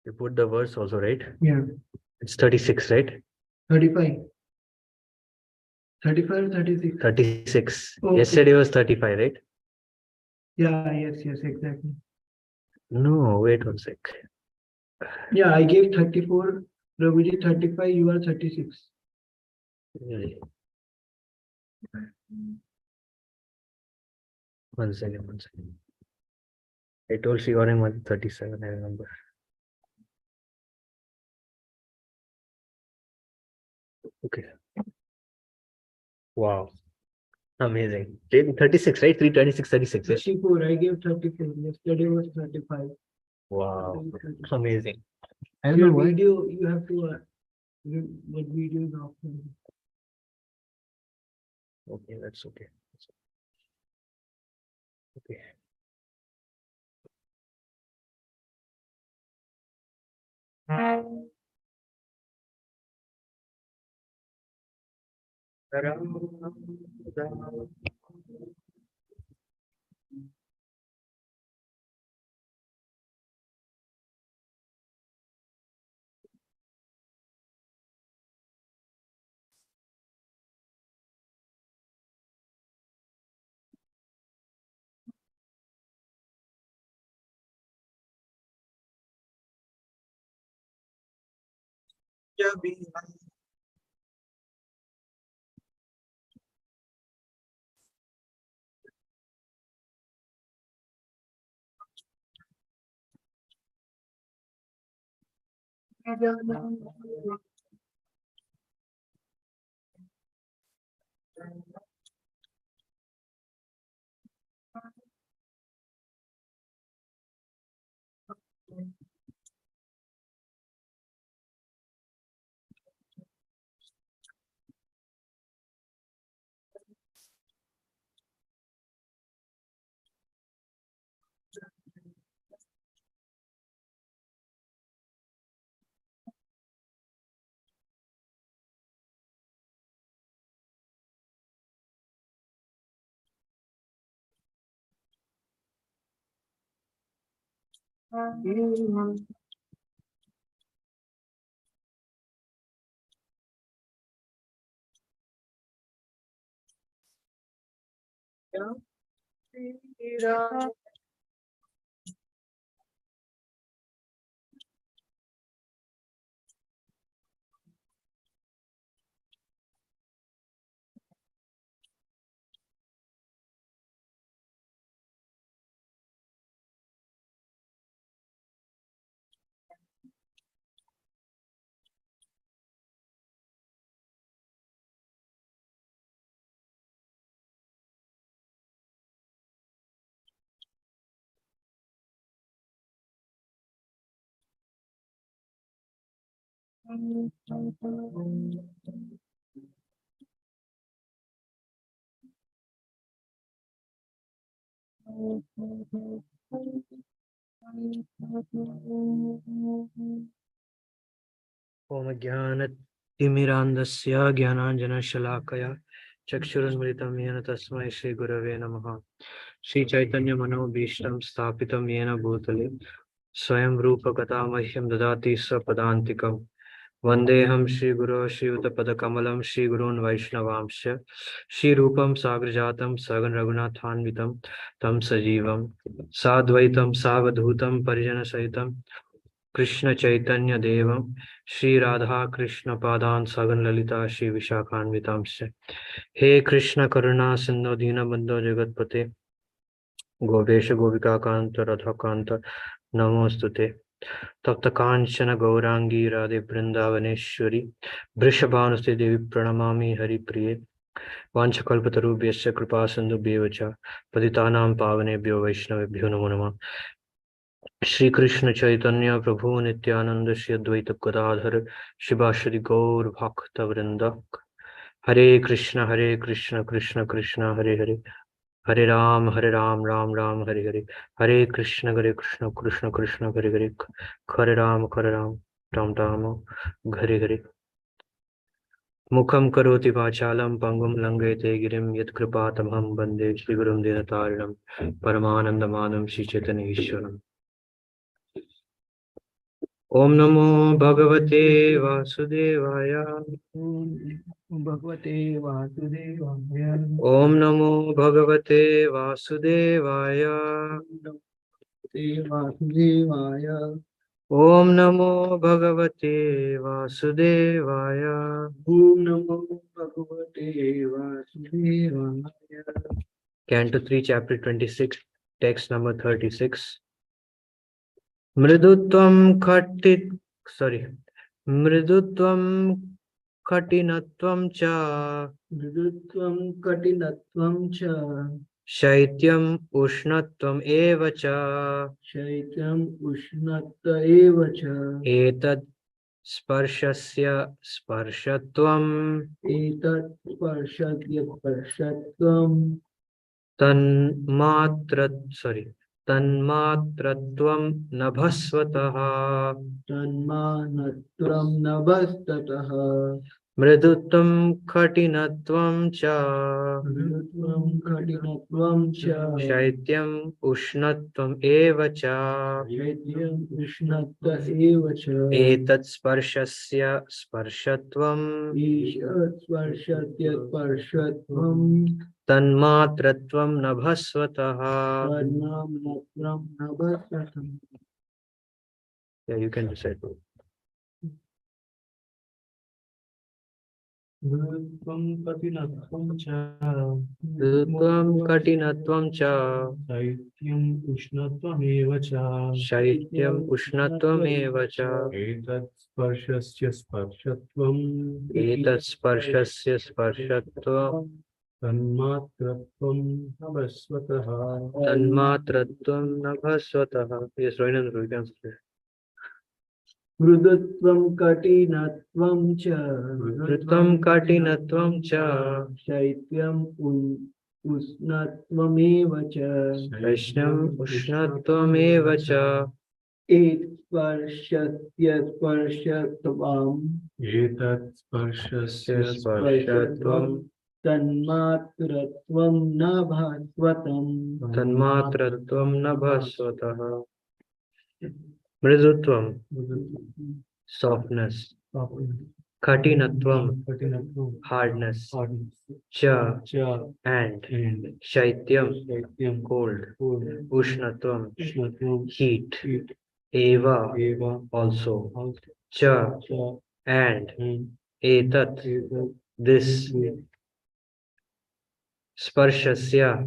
You put the verse also, right? Yeah. It's 36, right? 35. 35 or 36? 36. Okay. Yesterday was 35, right? Yeah, yes, exactly. No, wait 1 sec. Yeah, I gave 34, Prabhuji 35, you are 36. Really? 1 second, 1 second. I told Shivaram was 37, I remember. Okay. Wow. Amazing. 36, right? 326, 36. 34, I gave 34. Yesterday was 35. Wow. Amazing. I don't Your know why. video, you have to what video is often. Okay, that's okay. Okay. Om Jnana-timirandasya Jnananjana-shalakaya Chakshurunmritam Yena Tasmai Shri Gurave Namaha. Shri Chaitanya Manobhishtam Sthapitam Yena Bhutale Swayam Rupa Katamahyam Dadati Sapadantikam Vandeham Shri Guru Shri Uttapada Kamalam Shri Gurun Vaishnavamsya Shri Rupam Sagrajatam Sagan Raghunathanvitam Tam Sajivam Sadvaitam Savadhutam Parijana Saitam Krishna Chaitanya Devam Shri Radha Krishna Padan Sagan Lalita Shri Vishakhanvitamsya. He Krishna Karuna Sindhu Dina Bandhu Jagatpate Govesha Govika Kanta Radha Kanta Namostute Tapta Kanchana Gaurangi Radhe Vrindavaneshwari Vrishabhanuste Devi Pranamami Hari Priye Vanchakalpatarubhyasya Kripa Sindhu Bhevacha Patitanam Pavanebhyo Vaishnavebhyo Namo Namah. Shri Krishna Chaitanya Prabhu Nityananda Shri Advaita Gadadhar Shivashri Gaur Bhakta Vrinda. Hare Krishna Krishna Krishna Hare Hare Hare Ram Ram Ram Hare Hare Hare Krishna Krishna Krishna Hare Hare Hare Ram Ram Ram Hare Hare. Mukham karoti vachalam pangum langete girim yat kripatamham bande Shri Gurum Dinatarinam Paramanandamanam Shri Chaitanya Ishwaram. Om Namo Bhagavate Vasudevaya. Om Bhagavate Vasudevaya. Om Namo Bhagavate Vasudevaya. Vasudevaya. Om Namo Bhagavate Vasudevaya. Om Namo Bhagavate Vasudevaya. Canto 3, Chapter 26, text number 36. Mridutvam katinatvam cha. Mridutvam katinatvam cha. Shaityam ushnatvam eva cha. Shaityam ushnata eva cha. Etad sparshasya sparshatvam. Etat sparshadya sparshatvam. Tanmatratvam nabhasvataha. Tanmanatram nabhastataha. Mridutvam katinatvam cha. Mridutvam katinatvam cha. Shaityam ushnatvam eva cha. Shaityam ushnata eva cha. Etat sparshasya sparshatvam. Ishat sparshadya sparshatvam. Tanmatratvam nabhasvataha. Tanmanatram nabhastataha. Yeah, you can recite. Mridutvam katinatvam cha. Mridutvam katinatvam cha. Shaityam ushnatvam eva cha. Shaityam ushnatvam eva cha. Etat sparshasya sparshatvam. Etat sparshasya sparshatvam. Tanmatratvam nabhasvataha. Tanmatratvam nabhasvataha. Yes, Rohinandra, you can say. Mridutvam katinatvam cha. Mridutvam katinatvam cha. Shaityam usnatvam eva cha. Vaishnam ushnatvam eva cha. Et sparshasya sparshatvam. Etat sparshasya sparshatvam. Tanmatratvam nabhasvatam. Tanmatratvam nabhasvataha. Mridutvam, softness. Katinatvam, hardness. Cha, and. Shaityam, cold. Ushnatvam, heat. Eva, also. Cha, and. Etat, this. Sparshasya,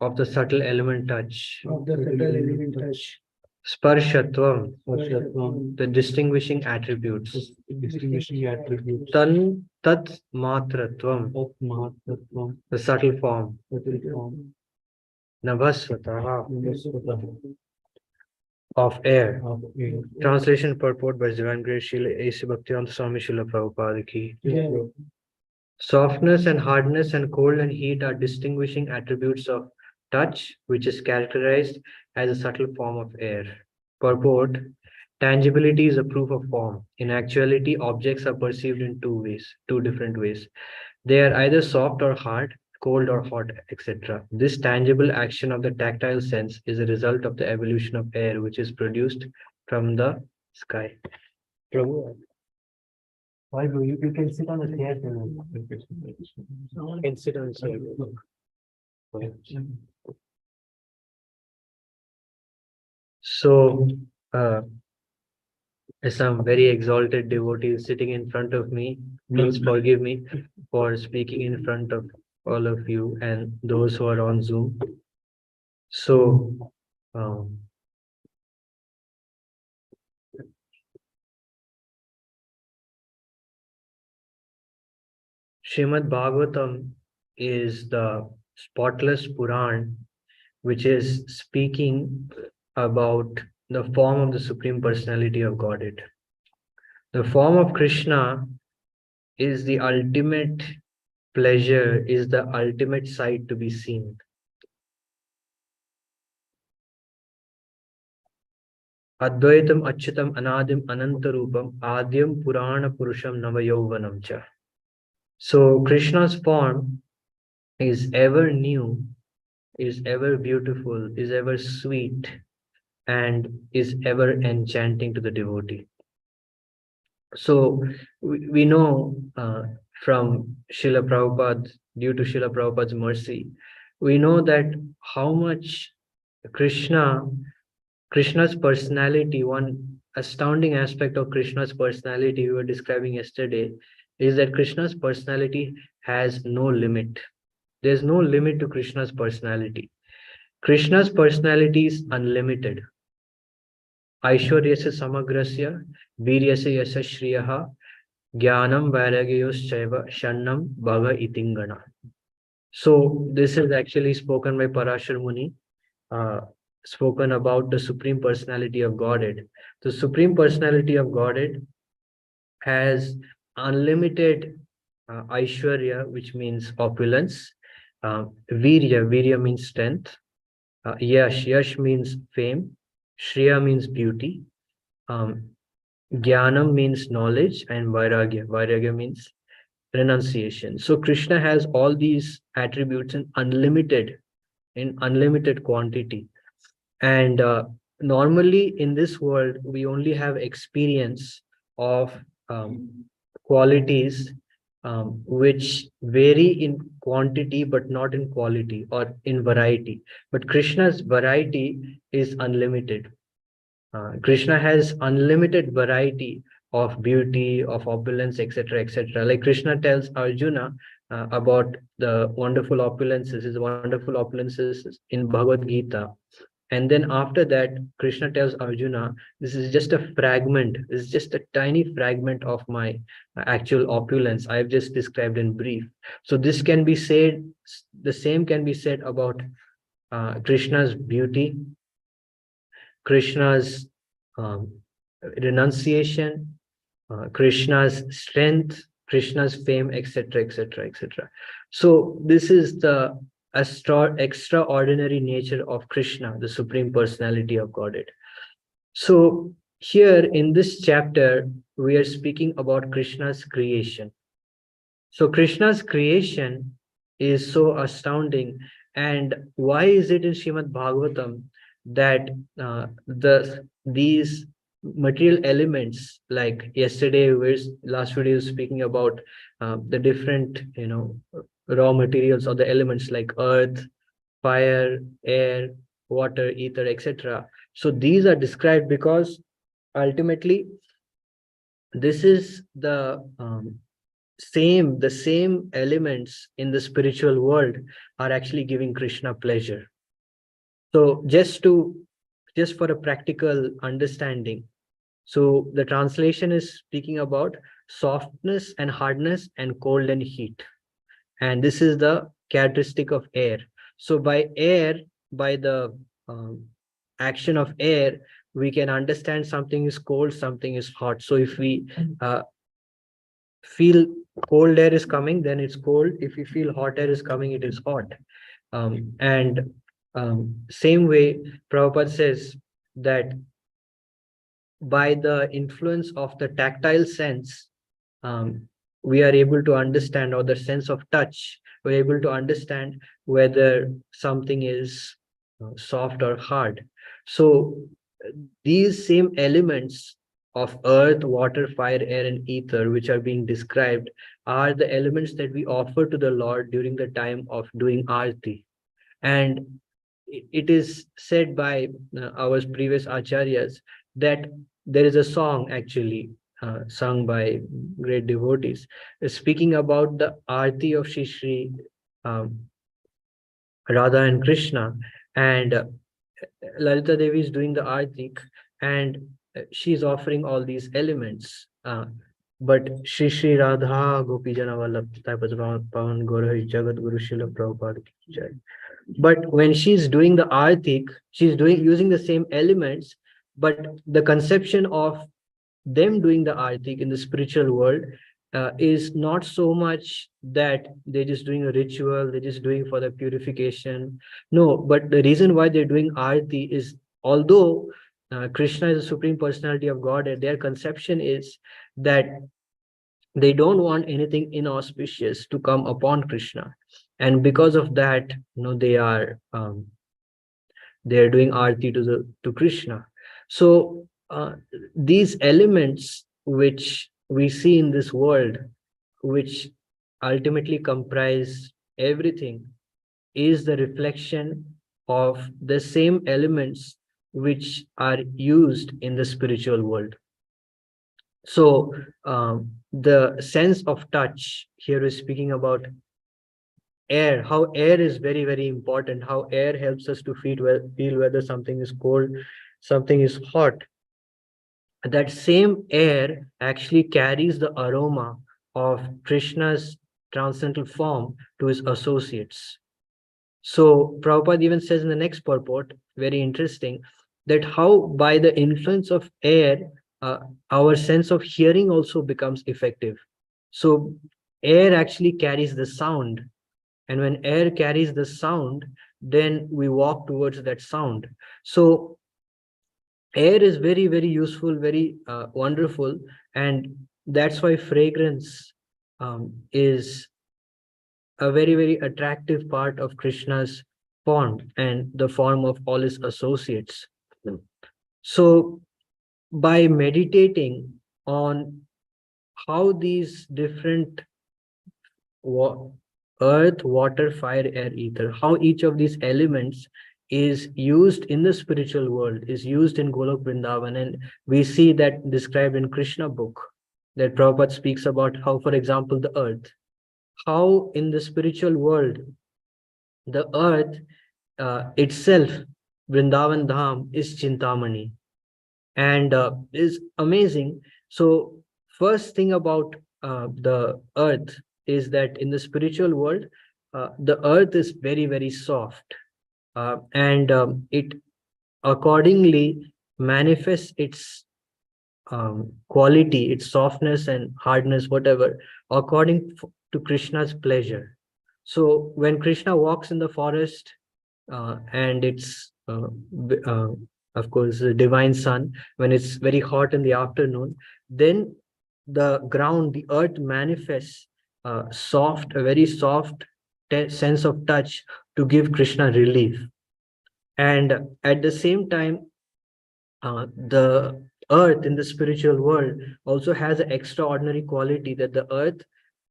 of the subtle element touch. Of the subtle element touch. Sparshatvam, Sparshatvam. the distinguishing attributes. Distinguishing attributes. Tat matratvam, the subtle form. Nabhasvataha, of air. Translation purport by His Divine Grace Srila A.C. Bhaktivedanta Swami Srila Prabhupada ki. Softness and hardness and cold and heat are distinguishing attributes of touch, which is characterized as a subtle form of air. Purport: tangibility is a proof of form. In actuality, objects are perceived in two different ways. They are either soft or hard, cold or hot, etc. This tangible action of the tactile sense is a result of the evolution of air, which is produced from the sky. Prabhu, why bro? You can sit on the chair. You can sit on the chair. So, some very exalted devotees sitting in front of me, please forgive me for speaking in front of all of you and those who are on Zoom. So, Srimad Bhagavatam is the spotless Puran, which is speaking about the form of the Supreme Personality of Godhead. The form of Krishna is the ultimate pleasure, is the ultimate sight to be seen. Advaitam Achyutam Anadim Anantarupam Adyam Purana Purusham Navayovanam cha. So Krishna's form is ever new, is ever beautiful, is ever sweet, and is ever enchanting to the devotee. So we know from Srila Prabhupada, due to Srila Prabhupada's mercy, we know that how much Krishna's personality, one astounding aspect of Krishna's personality we were describing yesterday, is that Krishna's personality has no limit. There's no limit to Krishna's personality. Krishna's personality is unlimited. Aishwaryasya samagrasya, viryasya yasya shriyaha, jnanam vairagyoschaiva shannam bhava itingana. So this is actually spoken by Parashar Muni, uh, spoken about the Supreme Personality of Godhead. The Supreme Personality of Godhead has unlimited Aishwarya, which means opulence. Virya means strength. Yash means fame. Shriya means beauty. Um, Jnanam means knowledge, and Vairagya means renunciation. So Krishna has all these attributes in unlimited quantity. And normally in this world, we only have experience of qualities which vary in quantity but not in quality or in variety. But Krishna's variety is unlimited. Krishna has unlimited variety of beauty, of opulence, etc., etc. Like Krishna tells Arjuna about the wonderful opulences, his wonderful opulences in Bhagavad Gita. And then after that, Krishna tells Arjuna, this is just a fragment, this is just a tiny fragment of my actual opulence I've just described in brief. So this can be said, the same can be said about Krishna's beauty, Krishna's um, renunciation, Krishna's strength, Krishna's fame, etc., etc., etc. So this is the extraordinary nature of Krishna, the Supreme Personality of Godhead. So here in this chapter, we are speaking about Krishna's creation. So Krishna's creation is so astounding. And why is it in Srimad Bhagavatam that these material elements, like yesterday, last video was speaking about the different, raw materials or the elements like earth, fire, air, water, ether, etc. So these are described because ultimately this is the same elements in the spiritual world are actually giving Krishna pleasure. So just for a practical understanding, so the translation is speaking about softness and hardness and cold and heat, and this is the characteristic of air. So by the action of air, we can understand something is cold, something is hot. So if we feel cold air is coming, then it's cold. If we feel hot air is coming, it is hot. And same way, Prabhupada says that by the influence of the tactile sense, we are able to understand, or the sense of touch, we're able to understand whether something is soft or hard. So these same elements of earth, water, fire, air, and ether, which are being described, are the elements that we offer to the Lord during the time of doing Aarti. And it is said by our previous acharyas that there is a song actually sung by great devotees speaking about the Aarti of Shri um, Radha and Krishna. And Lalita Devi is doing the Aarti, and she's offering all these elements. But Shri Radha Gopi Jana Vallabh Pavan Gaura Jagat Guru Srila Prabhupada Ki Jai. But when she's doing the Aartik, she's using the same elements, but the conception of them doing the Aartik in the spiritual world is not so much that they're just doing a ritual, they're just doing for the purification. No, but the reason why they're doing Aarti is, although Krishna is the Supreme Personality of God, and their conception is that they don't want anything inauspicious to come upon Krishna. And because of that, they are doing arti to Krishna. So these elements which we see in this world, which ultimately comprise everything, is the reflection of the same elements which are used in the spiritual world. So the sense of touch here is speaking about air, how air is very, very important, how air helps us to feel whether something is cold, something is hot. That same air actually carries the aroma of Krishna's transcendental form to his associates. So Prabhupada even says in the next purport, very interesting, that how by the influence of air, our sense of hearing also becomes effective. So air actually carries the sound, and when air carries the sound, then we walk towards that sound. So air is very, very useful, very wonderful, and that's why fragrance is a very, very attractive part of Krishna's form and the form of all his associates. So by meditating on how these different earth, water, fire, air, ether, how each of these elements is used in the spiritual world, is used in Golok Vrindavan, and we see that described in Krishna book, that Prabhupada speaks about how, for example, the earth, how in the spiritual world, the earth itself, Vrindavan Dham, is Chintamani, and is amazing. So first thing about the earth is that in the spiritual world, the earth is very, very soft, and it accordingly manifests its quality, its softness and hardness, whatever, according to Krishna's pleasure. So when Krishna walks in the forest, and it's of course the divine sun, when it's very hot in the afternoon, then the ground, the earth manifests a very soft sense of touch to give Krishna relief. And at the same time, the earth in the spiritual world also has an extraordinary quality, that the earth,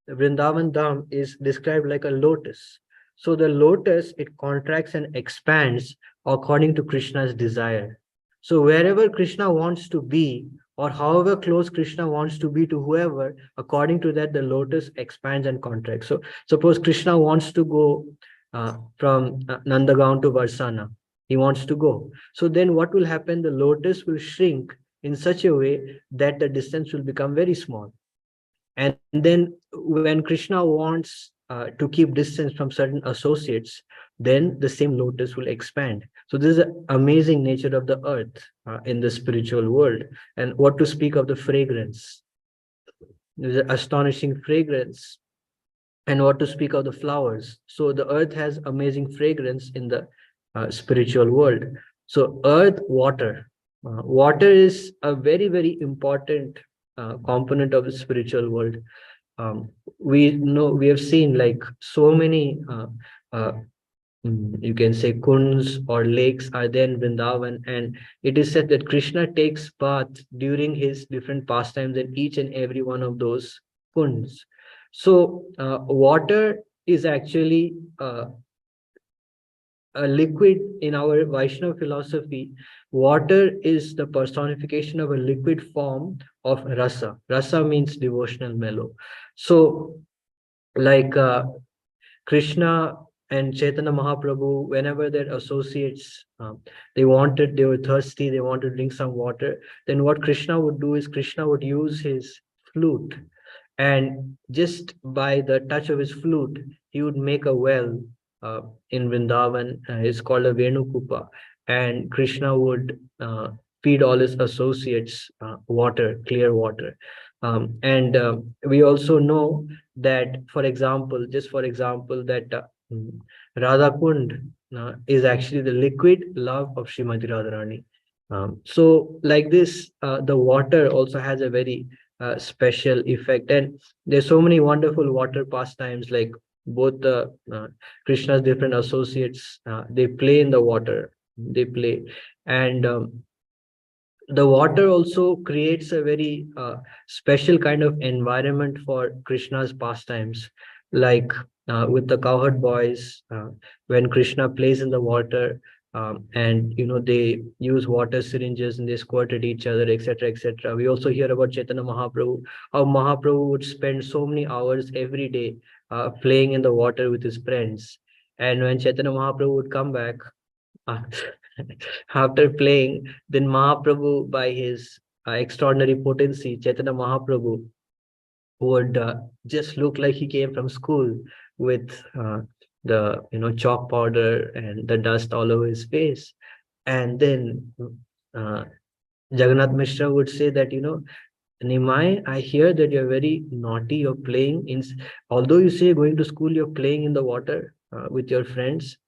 Vrindavan Dham, is described like a lotus. So the lotus, it contracts and expands according to Krishna's desire. So wherever Krishna wants to be, or however close Krishna wants to be to whoever, according to that, the lotus expands and contracts. So suppose Krishna wants to go from Nandagaon to Varsana. He wants to go. So then what will happen? The lotus will shrink in such a way that the distance will become very small. And then when Krishna wants to keep distance from certain associates, then the same lotus will expand. So this is the amazing nature of the earth in the spiritual world. And what to speak of the fragrance? There's an astonishing fragrance. And what to speak of the flowers? So the earth has amazing fragrance in the spiritual world. So earth, water. Water is a very, very important component of the spiritual world. We know, we have seen like so many uh, you can say kunds or lakes are there in Vrindavan, and it is said that Krishna takes bath during his different pastimes in each and every one of those kunds. So water is actually a liquid. In our Vaishnava philosophy, water is the personification of a liquid form of rasa. Rasa means devotional mellow. So like Krishna and Chaitanya Mahaprabhu, whenever their associates, they were thirsty, they wanted to drink some water, then what Krishna would do is Krishna would use his flute, and just by the touch of his flute, he would make a well in Vrindavan. It's called a Venukupa, and Krishna would feed all his associates water, clear water. And we also know that, for example, just for example, that Radha Kund is actually the liquid love of Srimati Radharani. So like this, the water also has a very special effect, and there's so many wonderful water pastimes, like both the Krishna's different associates, they play in the water. they play. And the water also creates a very special kind of environment for Krishna's pastimes, like with the cowherd boys, when Krishna plays in the water, and they use water syringes and they squirt at each other, etc., etc. We also hear about Chaitanya Mahaprabhu, how Mahaprabhu would spend so many hours every day playing in the water with his friends. And when Chaitanya Mahaprabhu would come back, uh, after playing, then Mahaprabhu, by his extraordinary potency, Chaitanya Mahaprabhu would just look like he came from school with the chalk powder and the dust all over his face. And then uh, Jagannath Mishra would say that, Nimai, I hear that you're very naughty. You're playing in, although you say going to school, you're playing in the water with your friends.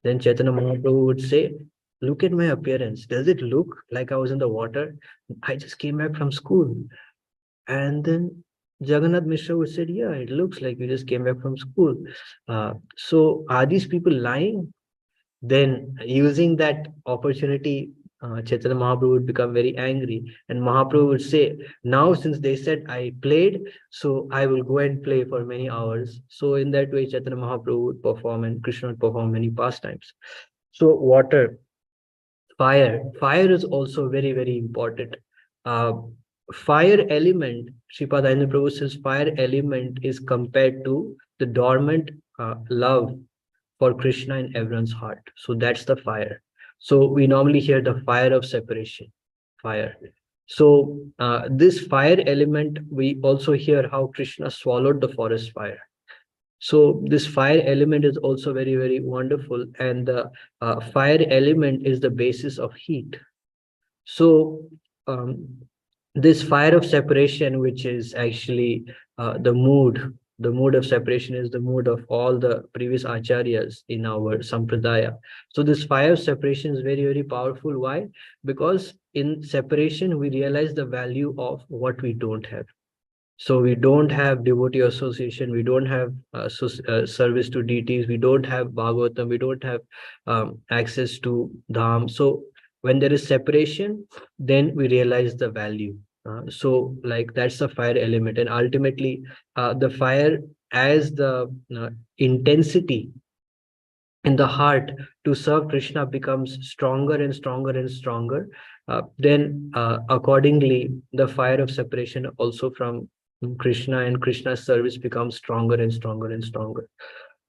Then Chaitanya Mahaprabhu would say, look at my appearance. Does it look like I was in the water? I just came back from school. And then Jagannath Mishra would say, yeah, it looks like you just came back from school. So are these people lying? Then using that opportunity, Chaitanya Mahaprabhu would become very angry. And Mahaprabhu would say, now since they said I played, so I will go and play for many hours. So in that way, Chaitanya Mahaprabhu would perform and Krishna would perform many pastimes. So water, fire is also very, very important. Uh, Fire element, Sripad Ayana Prabhu says, fire element is compared to the dormant love for Krishna in everyone's heart. So that's the fire. So we normally hear the fire of separation, fire. So this fire element, we also hear how Krishna swallowed the forest fire. So this fire element is also very, very wonderful. And the fire element is the basis of heat. So um, this fire of separation, which is actually the mood of separation is the mood of all the previous acharyas in our sampradaya. So this fire of separation is very, very powerful. Why? Because in separation, we realize the value of what we don't have. So we don't have devotee association, we don't have service to deities, we don't have Bhagavatam, we don't have access to Dham. So when there is separation, then we realize the value. So like that's the fire element. And ultimately, the fire as the intensity in the heart to serve Krishna becomes stronger and stronger and stronger, then accordingly, the fire of separation also from Krishna and Krishna's service becomes stronger and stronger and stronger.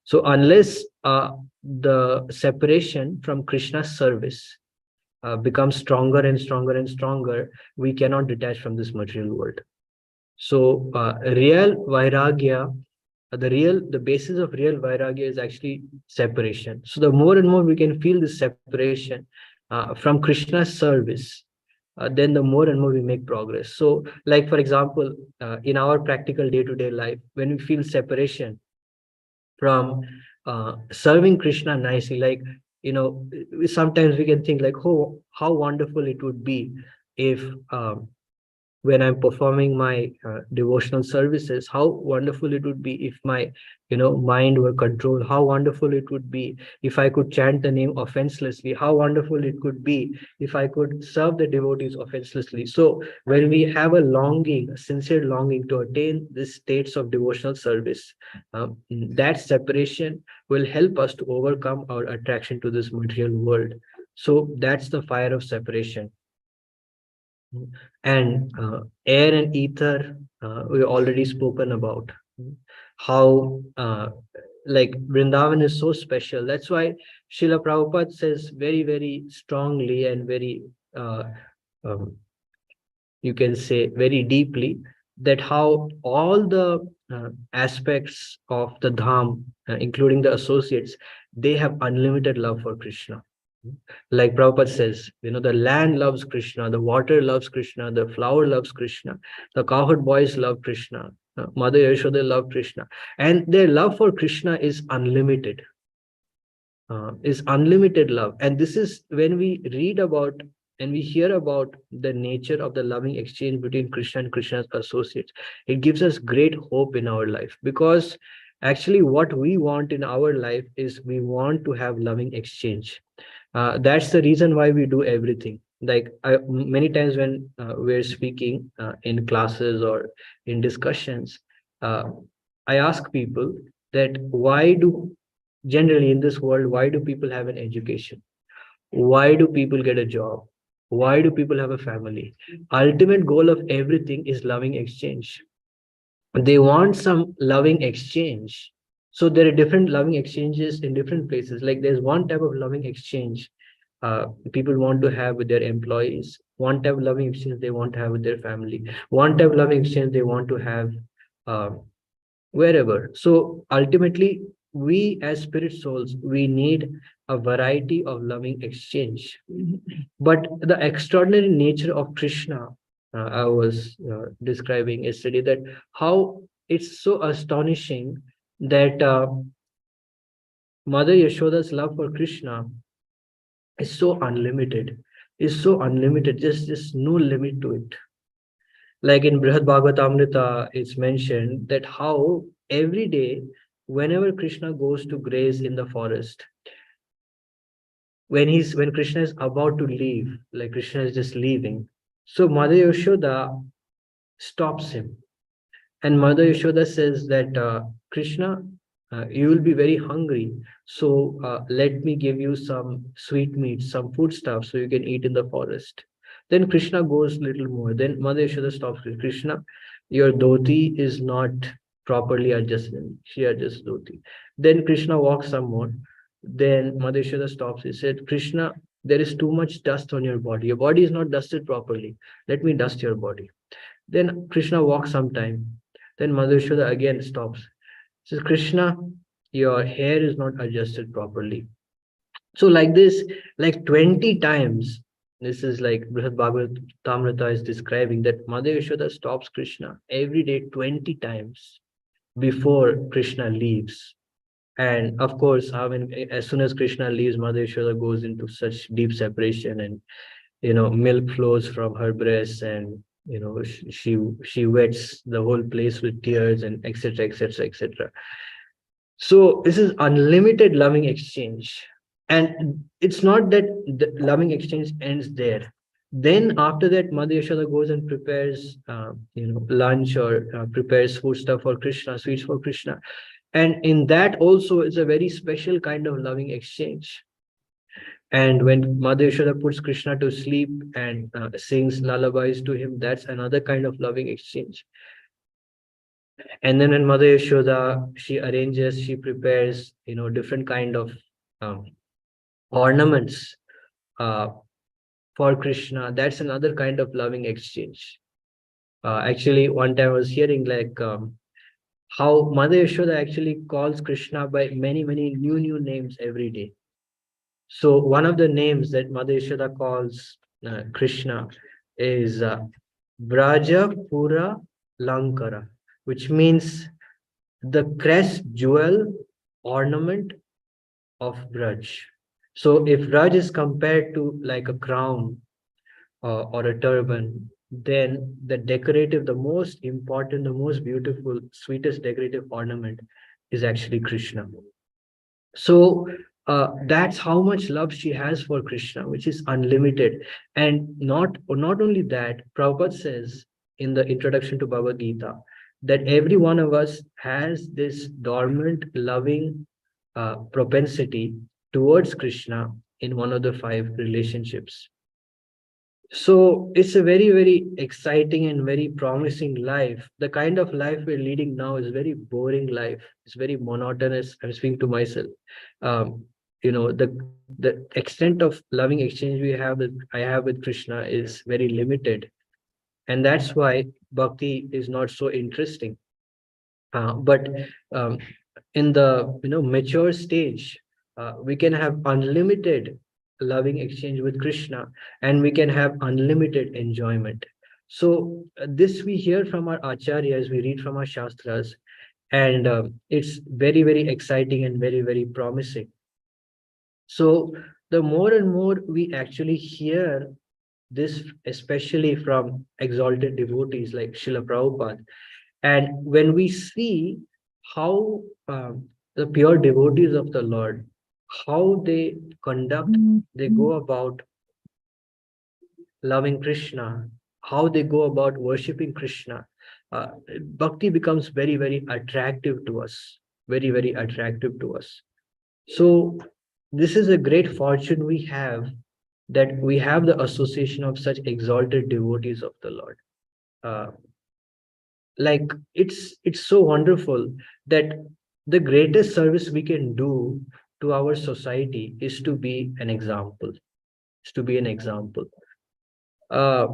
So unless the separation from Krishna's service becomes stronger and stronger and stronger, we cannot detach from this material world. So real vairagya, the basis of real vairagya is actually separation. So the more and more we can feel this separation from Krishna's service, then the more and more we make progress. So like for example, in our practical day-to-day life, when we feel separation from serving Krishna nicely, like sometimes we can think like, oh, how wonderful it would be if when I'm performing my devotional services, how wonderful it would be if my, mind were controlled. How wonderful it would be if I could chant the name offenselessly. How wonderful it could be if I could serve the devotees offenselessly. So when we have a longing, a sincere longing to attain these states of devotional service, that separation will help us to overcome our attraction to this material world. So that's the fire of separation. And air and ether, we already spoken about how like Vrindavan is so special. That's why Srila Prabhupada says very, very strongly and very, um, you can say very deeply, that how all the aspects of the Dham, including the associates, they have unlimited love for Krishna. Like Prabhupada says, the land loves Krishna, the water loves Krishna, the flower loves Krishna, the cowherd boys love Krishna, Mother Yashoda love Krishna, and their love for Krishna is unlimited. Is unlimited love. And this is when we read about and we hear about the nature of the loving exchange between Krishna and Krishna's associates, it gives us great hope in our life, because actually what we want in our life is we want to have loving exchange. That's the reason why we do everything. Like many times when we're speaking in classes or in discussions, uh, I ask people that why do generally in this world, why do people have an education? Why do people get a job? Why do people have a family? Ultimate goal of everything is loving exchange. They want some loving exchange. So there are different loving exchanges in different places. Like there's one type of loving exchange people want to have with their employees, one type of loving exchange they want to have with their family, one type of loving exchange they want to have uh, wherever. So ultimately, we as spirit souls, we need a variety of loving exchange. But the extraordinary nature of Krishna, I was describing yesterday, that how it's so astonishing that Mother Yashoda's love for Krishna is so unlimited, just no limit to it. Like in Brihad Bhagavatamrita, it's mentioned that how every day, whenever Krishna goes to graze in the forest, when Krishna is about to leave, like Krishna is just leaving, so Mother Yashoda stops him. And Mother Yashoda says that Krishna, you will be very hungry. So let me give you some sweet meat, some food stuff so you can eat in the forest. Then Krishna goes little more. Then Mother Yashoda stops Krishna, your dhoti is not properly adjusted. She adjusts dhoti. Then Krishna walks some more. Then Mother Yashoda stops. He said, Krishna, there is too much dust on your body. Your body is not dusted properly. Let me dust your body. Then Krishna walks some time. Then Mother Yashoda again stops. Says, Krishna, your hair is not adjusted properly. So like this, like 20 times, this is like Brihad Bhagavatamrita is describing that Mother Yashoda stops Krishna every day 20 times before Krishna leaves. And of course, I mean, as soon as Krishna leaves, Mother Yashoda goes into such deep separation, and milk flows from her breasts, and she wets the whole place with tears, and etc etc etc. So this is unlimited loving exchange. And it's not that the loving exchange ends there. Then after that, Mother Yashoda goes and prepares lunch, or prepares food stuff for Krishna, sweets for Krishna. And in that also is a very special kind of loving exchange. And when Mother Yashoda puts Krishna to sleep and sings lullabies to him, that's another kind of loving exchange. And then when Mother Yashoda, she arranges, she prepares, different kind of um, ornaments for Krishna, that's another kind of loving exchange. Actually, one time I was hearing like how Mother Yashoda actually calls Krishna by many, many new names every day. So one of the names that Mother Yashoda calls Krishna is Braja Pura Lankara, which means the crest, jewel, ornament of Braj. So if Braj is compared to like a crown or a turban, then the most important, the most beautiful, sweetest decorative ornament is actually Krishna. So that's how much love she has for Krishna, which is unlimited. And not only that, Prabhupada says in the introduction to Bhagavad Gita that every one of us has this dormant, loving propensity towards Krishna in one of the 5 relationships. So it's a very, very exciting and very promising life. The kind of life we're leading now is very boring life. It's very monotonous. I'm speaking to myself. The extent of loving exchange I have with Krishna is very limited, and that's why bhakti is not so interesting. But in the mature stage, we can have unlimited loving exchange with Krishna, and we can have unlimited enjoyment. So this we hear from our acharyas, we read from our shastras, and it's very, very exciting and very, very promising. So the more and more we actually hear this, especially from exalted devotees like Srila Prabhupada, and when we see how the pure devotees of the Lord, how they conduct, they go about loving Krishna, how they go about worshipping Krishna, bhakti becomes very, very attractive to us, very, very attractive to us. So this is a great fortune we have, that we have the association of such exalted devotees of the Lord. Uh, like it's so wonderful that the greatest service we can do to our society is to be an example, is to be an example. Uh,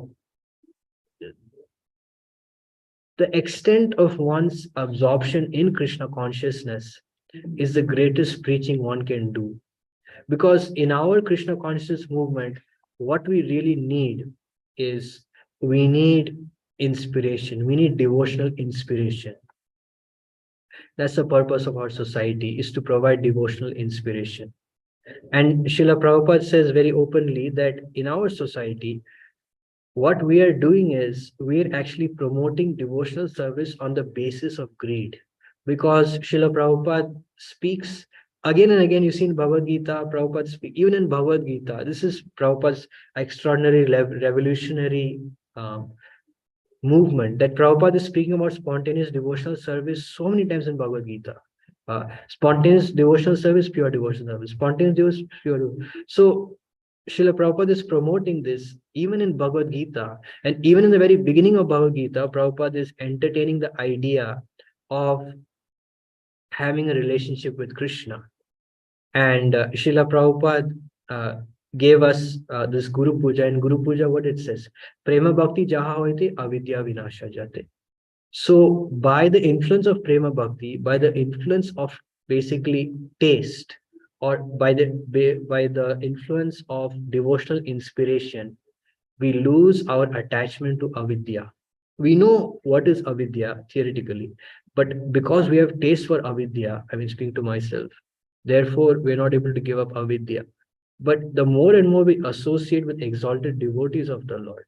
the extent of one's absorption in Krishna consciousness is the greatest preaching one can do. Because in our Krishna consciousness movement, what we really need is, we need inspiration, we need devotional inspiration. That's the purpose of our society, is to provide devotional inspiration. And Srila Prabhupada says very openly that in our society, what we are doing is we're actually promoting devotional service on the basis of greed. Because Srila Prabhupada speaks again and again, you see in Bhagavad Gita, Prabhupada speak, even in Bhagavad Gita, this is Prabhupada's extraordinary revolutionary movement, that Prabhupada is speaking about spontaneous devotional service so many times in Bhagavad Gita. Spontaneous devotional service, pure devotional service, spontaneous devotion, pure devotion. So Srila Prabhupada is promoting this even in Bhagavad Gita. And even in the very beginning of Bhagavad Gita, Prabhupada is entertaining the idea of having a relationship with Krishna. And Srila Prabhupada gave us this Guru Puja. In Guru Puja, what it says, Prema Bhakti Jaha hoite avidya vinasha jate. So by the influence of Prema Bhakti, by the influence of basically taste, or by the influence of devotional inspiration, we lose our attachment to avidya. We know what is avidya theoretically, but because we have taste for avidya, I mean, speaking to myself, therefore we're not able to give up avidya. But the more and more we associate with exalted devotees of the Lord,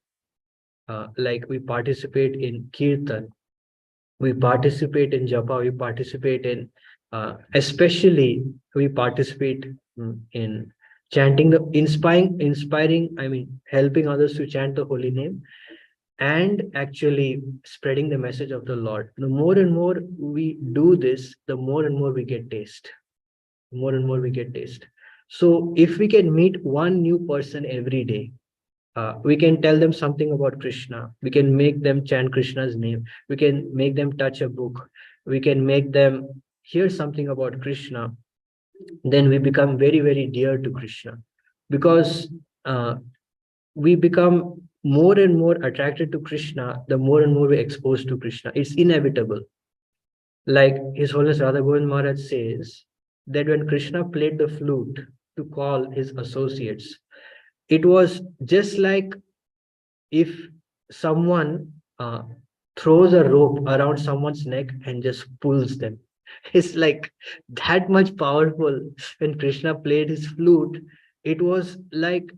like we participate in kirtan, we participate in japa, we participate in, especially we participate in chanting the inspiring, I mean, helping others to chant the holy name, and actually spreading the message of the Lord. The more and more we do this, the more and more we get taste. The more and more we get taste. So if we can meet one new person every day, we can tell them something about Krishna. We can make them chant Krishna's name. We can make them touch a book. We can make them hear something about Krishna. Then we become very, very dear to Krishna, because we become more and more attracted to Krishna the more and more we're exposed to Krishna. It's inevitable. Like His Holiness Radha Govind Maharaj says that when Krishna played the flute to call his associates, it was just like if someone throws a rope around someone's neck and just pulls them. It's like that much powerful. When Krishna played his flute, it was like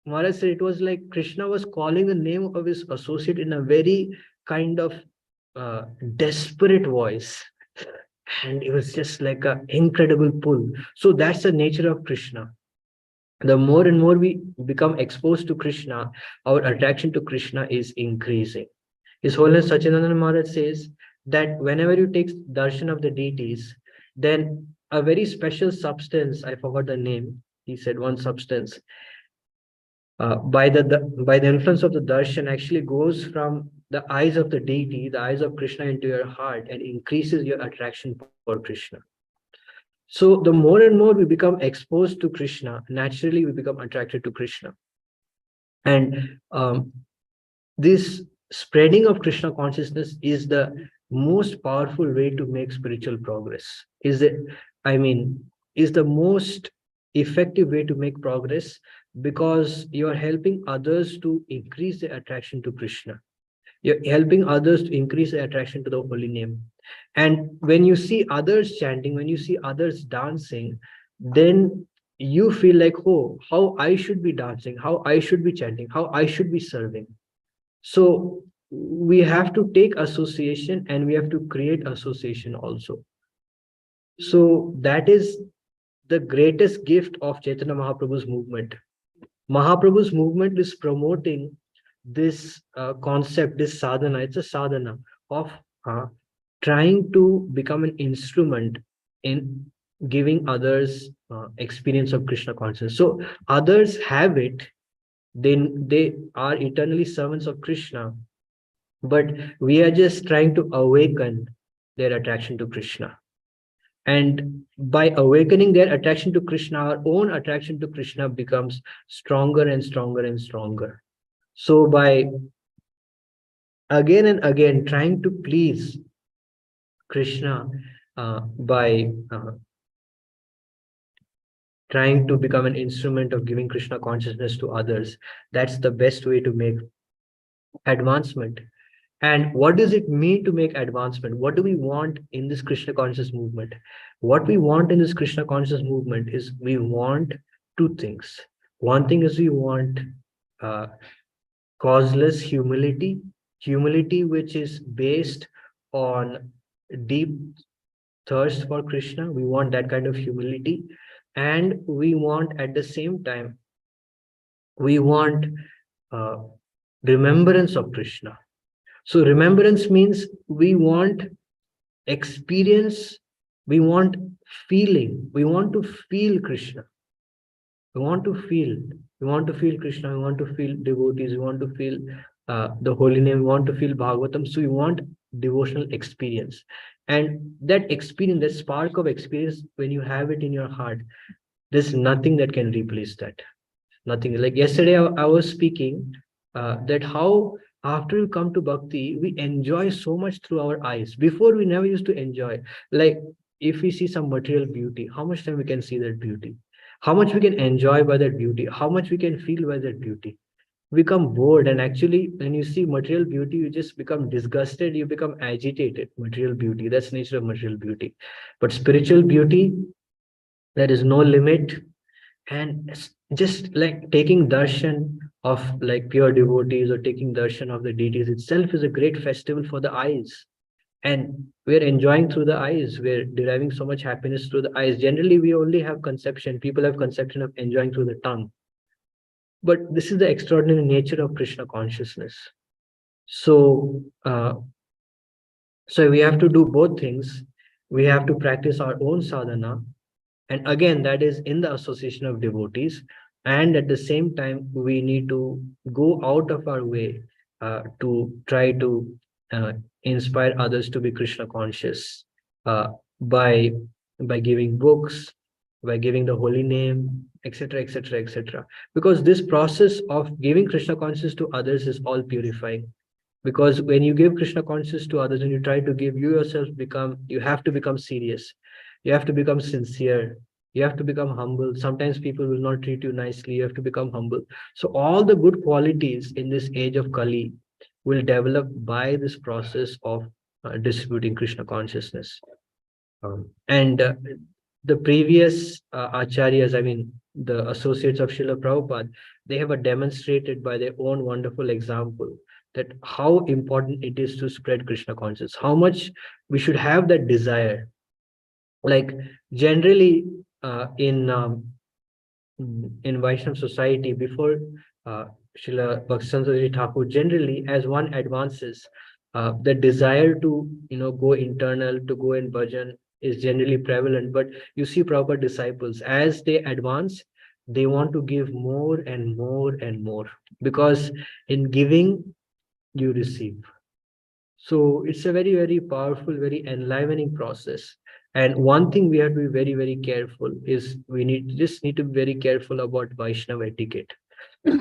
Maharaj said, it was like Krishna was calling the name of his associate in a very kind of desperate voice. And it was just like an incredible pull. So that's the nature of Krishna. The more and more we become exposed to Krishna, our attraction to Krishna is increasing. His Holiness Sachidananda Maharaj says that whenever you take darshan of the deities, then a very special substance, I forgot the name, he said one substance, by the influence of the darshan, actually goes from the eyes of the deity, the eyes of Krishna, into your heart and increases your attraction for Krishna. So the more and more we become exposed to Krishna, naturally we become attracted to Krishna. And this spreading of Krishna consciousness is the most powerful way to make spiritual progress. Is the most effective way to make progress, because you are helping others to increase their attraction to Krishna. You're helping others to increase their attraction to the holy name. And when you see others chanting, when you see others dancing, then you feel like, oh, how I should be dancing, how I should be chanting, how I should be serving. So we have to take association and we have to create association also. So that is the greatest gift of Chaitanya Mahaprabhu's movement. Mahaprabhu's movement is promoting this concept, this sadhana. It's a sadhana of trying to become an instrument in giving others experience of Krishna consciousness. So others have it, they are eternally servants of Krishna, but we are just trying to awaken their attraction to Krishna. And by awakening their attraction to Krishna, our own attraction to Krishna becomes stronger and stronger and stronger. So by again and again trying to please Krishna, by trying to become an instrument of giving Krishna consciousness to others, that's the best way to make advancement. And what does it mean to make advancement? What do we want in this Krishna conscious movement? What we want in this Krishna conscious movement is we want two things. One thing is we want causeless humility, humility which is based on deep thirst for Krishna. We want that kind of humility. And we want at the same time, we want remembrance of Krishna. So remembrance means we want experience, we want feeling, we want to feel Krishna. We want to feel Krishna, we want to feel devotees, we want to feel the holy name, we want to feel Bhagavatam. So we want devotional experience. And that experience, that spark of experience, when you have it in your heart, there's nothing that can replace that. Nothing. Like yesterday, I was speaking that how after we come to bhakti, we enjoy so much through our eyes. Before, we never used to enjoy. Like if we see some material beauty, how much time we can see that beauty? How much we can enjoy by that beauty? How much we can feel by that beauty? We become bored, and actually, when you see material beauty, you just become disgusted. You become agitated. Material beauty. That's the nature of material beauty. But spiritual beauty, there is no limit. And just like taking darshan of like pure devotees or taking darshan of the deities itself is a great festival for the eyes. And we're enjoying through the eyes. We're deriving so much happiness through the eyes. Generally, we only have conception. People have conception of enjoying through the tongue. But this is the extraordinary nature of Krishna consciousness. So, so we have to do both things. We have to practice our own sadhana. And again, that is in the association of devotees. And at the same time, we need to go out of our way to try to inspire others to be Krishna conscious uh, by giving books, by giving the holy name, etc., etc., etc. Because this process of giving Krishna consciousness to others is all purifying. Because when you give Krishna consciousness to others and you try to give, you yourself become, you have to become serious. You have to become sincere. You have to become humble. Sometimes people will not treat you nicely. You have to become humble. So all the good qualities in this age of Kali will develop by this process of distributing Krishna consciousness. And the previous acharyas, I mean, the associates of Srila Prabhupada, they have demonstrated by their own wonderful example that how important it is to spread Krishna consciousness, how much we should have that desire. Like generally in Vaishnav society, before Srila Bhaktivedanta Thakur, generally as one advances, the desire to go internal, to go in bhajan is generally prevalent. But you see Prabhupada disciples, as they advance, they want to give more and more and more, because in giving you receive. So it's a very, very powerful, very enlivening process. And one thing we have to be very, very careful is we just need to be very careful about Vaishnava etiquette.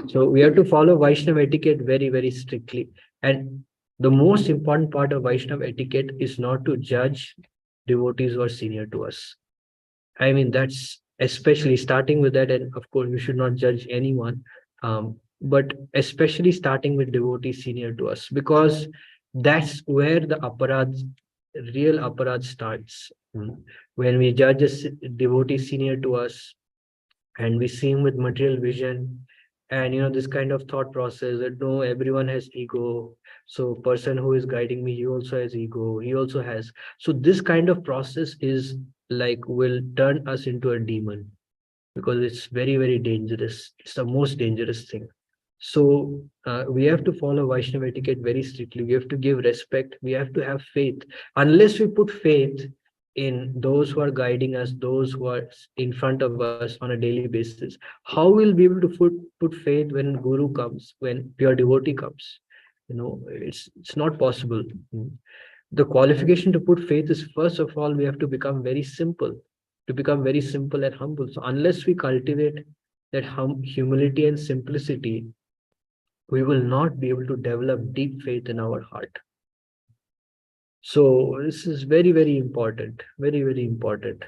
So we have to follow Vaishnava etiquette very, very strictly. And the most important part of Vaishnava etiquette is not to judge devotees who are senior to us. I mean, that's especially starting with that. And of course, we should not judge anyone. But especially starting with devotees senior to us, because that's where the aparad, real aparad starts. When we judge a devotee senior to us and we see him with material vision, and this kind of thought process that no, everyone has ego, so person who is guiding me, he also has ego, he also has. So this kind of process is like will turn us into a demon, because it's very, very dangerous. It's the most dangerous thing. So we have to follow Vaishnava etiquette very strictly. We have to give respect. We have to have faith. Unless we put faith in those who are guiding us, those who are in front of us on a daily basis, how will we be able to put faith when Guru comes, when pure devotee comes? It's not possible. The qualification to put faith is, first of all, we have to become very simple, and humble. So unless we cultivate that humility and simplicity, we will not be able to develop deep faith in our heart. So this is very, very important, very, very important.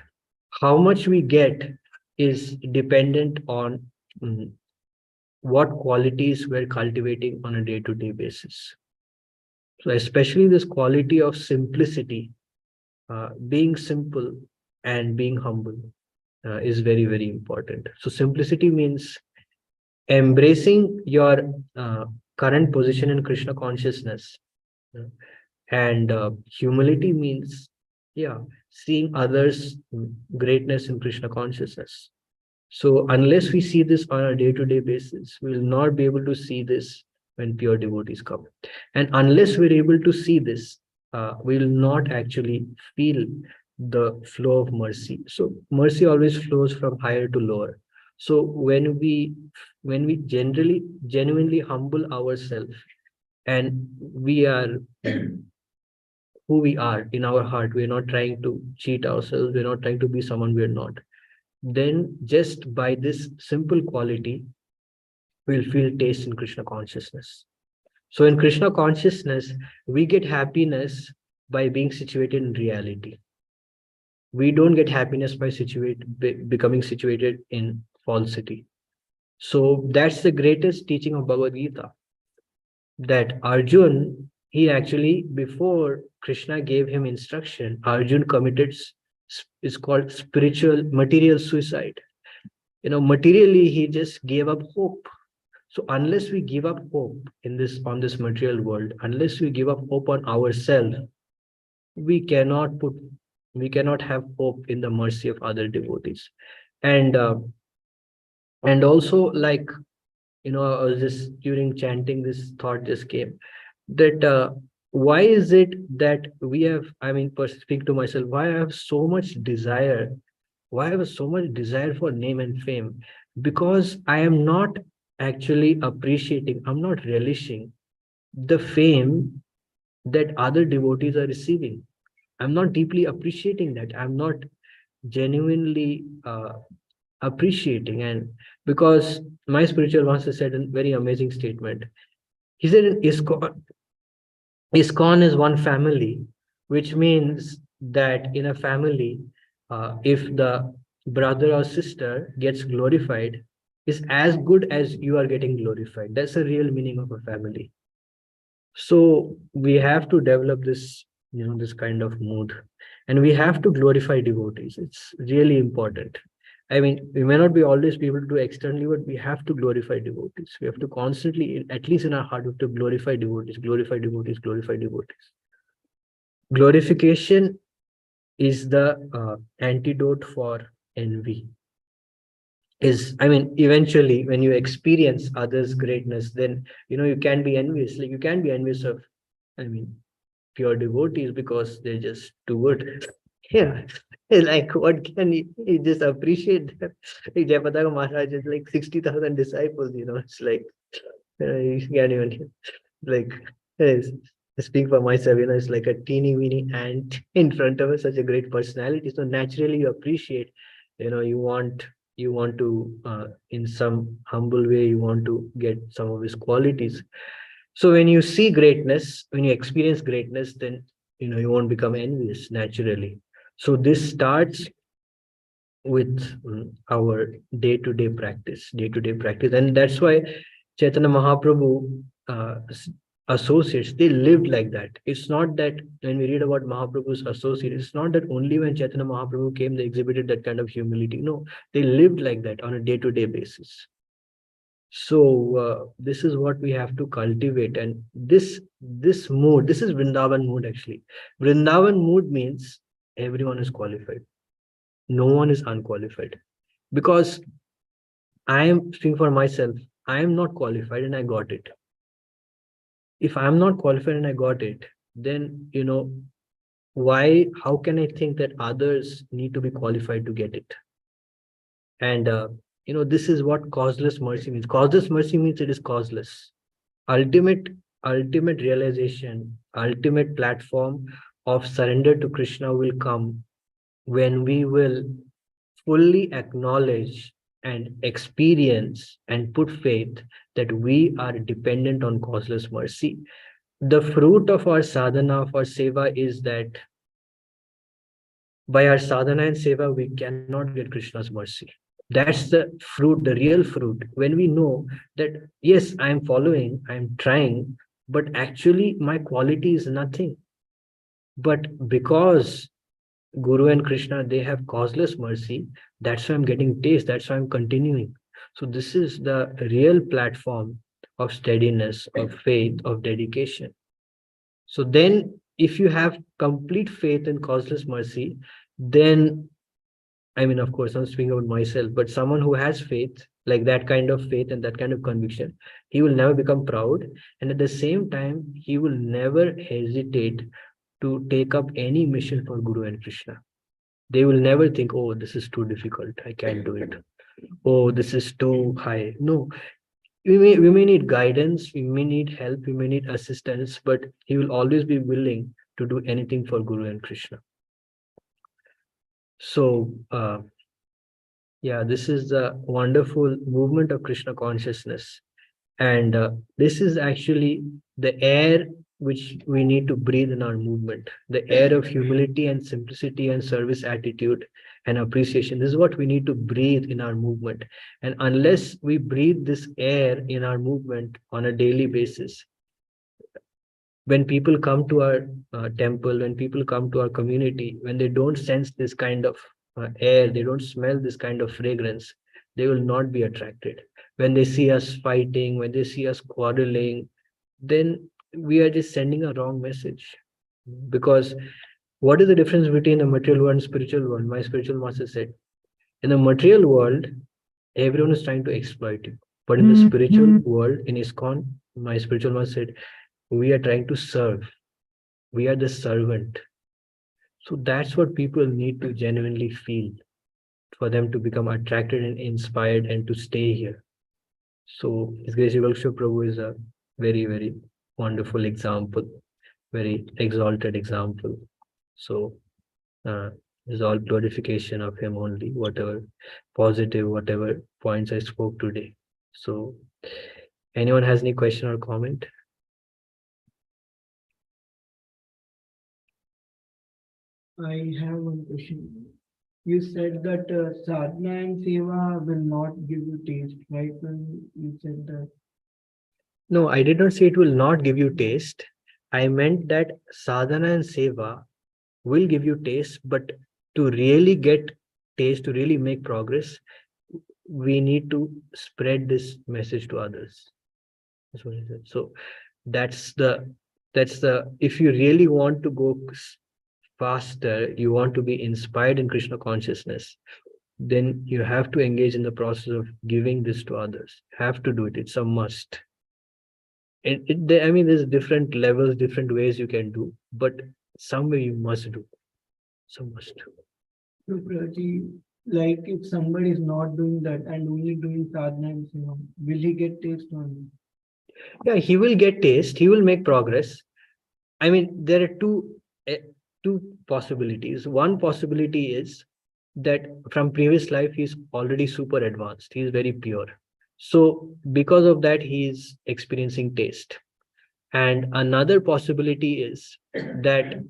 How much we get is dependent on what qualities we're cultivating on a day-to-day basis. So especially this quality of simplicity, being simple and being humble is very, very important. So simplicity means embracing your current position in Krishna consciousness. And humility means, yeah, seeing others' greatness in Krishna consciousness. So unless we see this on a day-to-day basis, we will not be able to see this when pure devotees come. And unless we're able to see this, we will not actually feel the flow of mercy. So mercy always flows from higher to lower. So when we genuinely humble ourselves, and we are who we are in our heart, we're not trying to cheat ourselves, we're not trying to be someone we're not, then just by this simple quality, we'll feel taste in Krishna consciousness. So in Krishna consciousness, we get happiness by being situated in reality. We don't get happiness by becoming situated in falsity. So that's the greatest teaching of Bhagavad Gita, that Arjun, he actually, before Krishna gave him instruction, Arjun committed, is called spiritual, material suicide. Materially, he just gave up hope. So unless we give up hope on this material world, unless we give up hope on ourselves, we cannot have hope in the mercy of other devotees. And also, like, I was just, during chanting, this thought just came, that why is it that we have, speak to myself, why I have so much desire, why I have so much desire for name and fame? Because I am not actually appreciating, I'm not relishing the fame that other devotees are receiving. I'm not deeply appreciating that. I'm not genuinely appreciating. And because my spiritual master said a very amazing statement. He said, ISKCON is one family, which means that in a family, if the brother or sister gets glorified, is as good as you are getting glorified. That's the real meaning of a family. So we have to develop this, this kind of mood, and we have to glorify devotees. It's really important. We may not be always be able to do externally, but we have to glorify devotees. We have to constantly, at least in our heart, we have to glorify devotees, glorify devotees, glorify devotees. Glorification is the antidote for envy. Eventually, when you experience others' greatness, then you can be envious. Like, you can be envious of, pure devotees, because they're just too good. Yeah, like, what can he just appreciate them? Like Jayapataka Maharaj is like 60,000 disciples. It's like you can't even, like, yes, I speak for myself. It's like a teeny weeny ant in front of us, such a great personality. So naturally, you appreciate. You want to, in some humble way, you want to get some of his qualities. So when you see greatness, when you experience greatness, then you won't become envious naturally. So this starts with our day-to-day practice, and that's why Chaitanya Mahaprabhu associates, they lived like that. It's not that when we read about Mahaprabhu's associates, it's not that only when Chaitanya Mahaprabhu came they exhibited that kind of humility. No, they lived like that on a day-to-day basis. So this is what we have to cultivate, and this mood, this is Vrindavan mood actually. Vrindavan mood means everyone is qualified. No one is unqualified, because I am speaking for myself. I am not qualified and I got it. If I'm not qualified and I got it, then why? How can I think that others need to be qualified to get it? And this is what causeless mercy means. Causeless mercy means it is causeless. Ultimate, ultimate realization, ultimate platform of surrender to Krishna will come when we will fully acknowledge and experience and put faith that we are dependent on causeless mercy. The fruit of our sadhana, of our seva, is that by our sadhana and seva, we cannot get Krishna's mercy. That's the fruit, the real fruit. When we know that, yes, I am following, I am trying, but actually my quality is nothing. But because Guru and Krishna, they have causeless mercy, that's why I'm getting taste, that's why I'm continuing. So this is the real platform of steadiness, of faith, of dedication. So then, if you have complete faith in causeless mercy, then, I mean, of course, I'm speaking about myself, but someone who has faith, like that kind of faith and that kind of conviction, he will never become proud. And at the same time, he will never hesitate to take up any mission for Guru and Krishna. They will never think, oh, this is too difficult, I can't do it. Oh, this is too high. No, we may need guidance, we may need help, we may need assistance, but he will always be willing to do anything for Guru and Krishna. So, yeah, this is the wonderful movement of Krishna consciousness. And this is actually the air which we need to breathe in our movement, the air of humility and simplicity and service attitude and appreciation. This is what we need to breathe in our movement. And unless we breathe this air in our movement on a daily basis, when people come to our temple, when people come to our community, when they don't sense this kind of air, they don't smell this kind of fragrance, they will not be attracted. When they see us fighting, when they see us quarreling, then we are just sending a wrong message. Because what is the difference between the material world and spiritual world? My spiritual master said, in the material world, everyone is trying to exploit you. But in the spiritual world, in ISKCON, my spiritual master said, we are trying to serve. We are the servant. So that's what people need to genuinely feel for them to become attracted and inspired and to stay here. So His Grace Yogaksha Prabhu is a very, very wonderful example, very exalted example. So it's all glorification of him only, whatever positive, whatever points I spoke today. So anyone has any question or comment? I have one question. You said that sadhana and seva will not give you taste, right? When you said that. No, I did not say it will not give you taste. I meant that sadhana and seva will give you taste, but to really get taste, to really make progress, we need to spread this message to others. That's what I said. So that's the if you really want to go faster, you want to be inspired in Krishna consciousness, then you have to engage in the process of giving this to others. You have to do it. It's a must. I mean, there's different levels, different ways you can do, but somewhere you must do. So must. So, Prabhuji, like if somebody is not doing that and only doing sadhana and seva, will he get taste or not? Yeah, he will get taste. He will make progress. I mean, there are two possibilities. One possibility is that from previous life he's already super advanced. He's very pure. So because of that, he is experiencing taste. And another possibility is that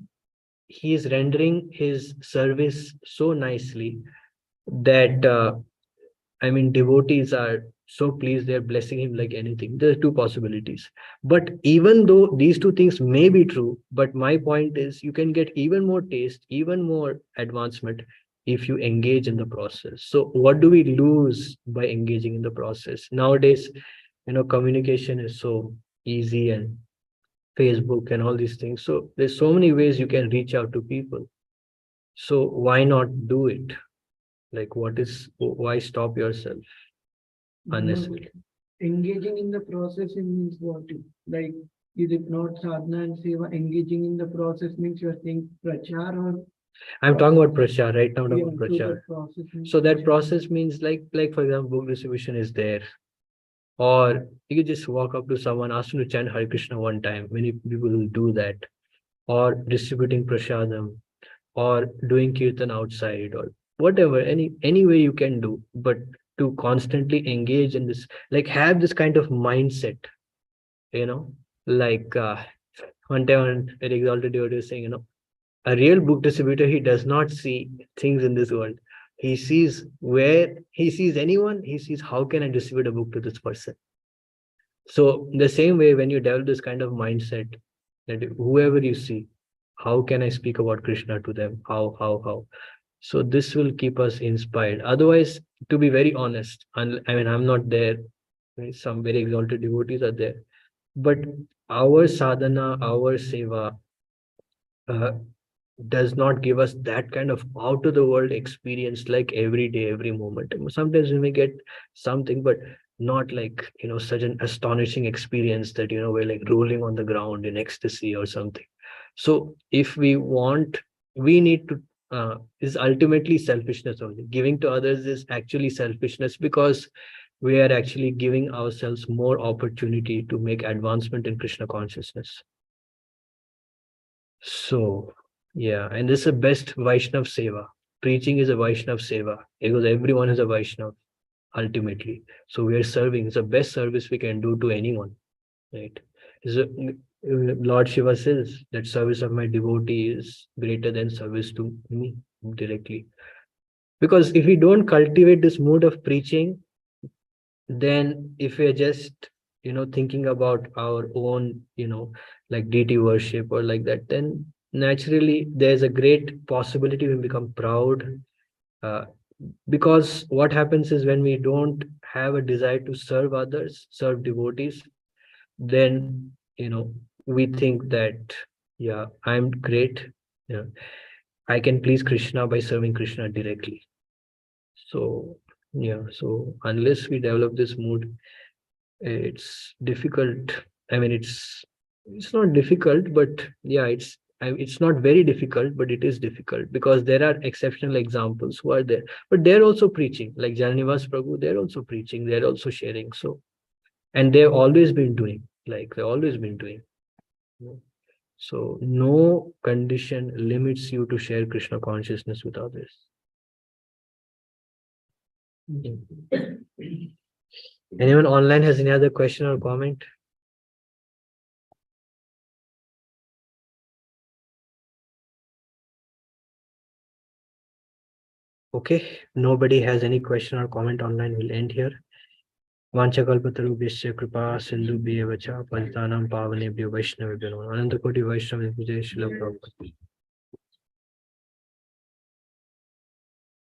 he is rendering his service so nicely that I mean, devotees are so pleased, they're blessing him like anything. There are two possibilities. But even though these two things may be true, but my point is you can get even more taste, even more advancement if you engage in the process. So what do we lose by engaging in the process? Nowadays, communication is so easy, and Facebook and all these things. So there's so many ways you can reach out to people. So why not do it? Like, why stop yourself unnecessarily? Engaging in the process means what? Like, is it not sadhana and seva? Engaging in the process means you're saying prachar or I'm talking about prachar right now. I'm talking yeah, about so prachar. that process means So that prachar. process means like for example, book distribution is there, or you could just walk up to someone, ask them to chant Hare Krishna one time. Many people will do that, or distributing prasadam, or doing kirtan outside, or whatever, any way you can do, but to constantly engage in this, like have this kind of mindset, you know, like one time one very exalted devotee was saying, a real book distributor, he does not see things in this world. He sees where he sees anyone, he sees how can I distribute a book to this person. So the same way, when you develop this kind of mindset, that whoever you see, how can I speak about Krishna to them? How? So this will keep us inspired. Otherwise, to be very honest, I mean, I'm not there. Some very exalted devotees are there, but our sadhana, our seva, uh, does not give us that kind of out of the world experience, like every day, every moment. Sometimes we may get something, but not like, such an astonishing experience that, we're like rolling on the ground in ecstasy or something. So if we want, we need to, is ultimately selfishness only. Giving to others is actually selfishness, because we are actually giving ourselves more opportunity to make advancement in Krishna consciousness. So, yeah, and this is the best Vaishnav seva. Preaching is a Vaishnav seva, because everyone is a Vaishnav ultimately. So we are serving. It's the best service we can do to anyone, right? Lord Shiva says that service of my devotee is greater than service to me directly. Because if we don't cultivate this mood of preaching, then if we're just, thinking about our own, like deity worship or like that, then naturally there's a great possibility we become proud. uh, because what happens is, when we don't have a desire to serve others, serve devotees, then, we think that, yeah, I'm great, yeah, I can please Krishna by serving Krishna directly. So, yeah, so unless we develop this mood, it's difficult. I mean, it's not difficult, but yeah, it's not very difficult, but it is difficult, because there are exceptional examples who are there, but they're also preaching, like Janivas Prabhu. They're also preaching, they're also sharing. So, and they've always been doing, like they've always been doing. So no condition limits you to share Krishna consciousness with others. Anyone online has any other question or comment? Okay, nobody has any question or comment online. We'll end here. वाञ्छकल्पतरुभ्यश्च कृपा सिन्धुभ्येव च पतितानां पावनेभ्यो वैष्णवेभ्यो नमः। अनन्तकोटि वैष्णवेभ्यो जय श्रील प्रभुपाद।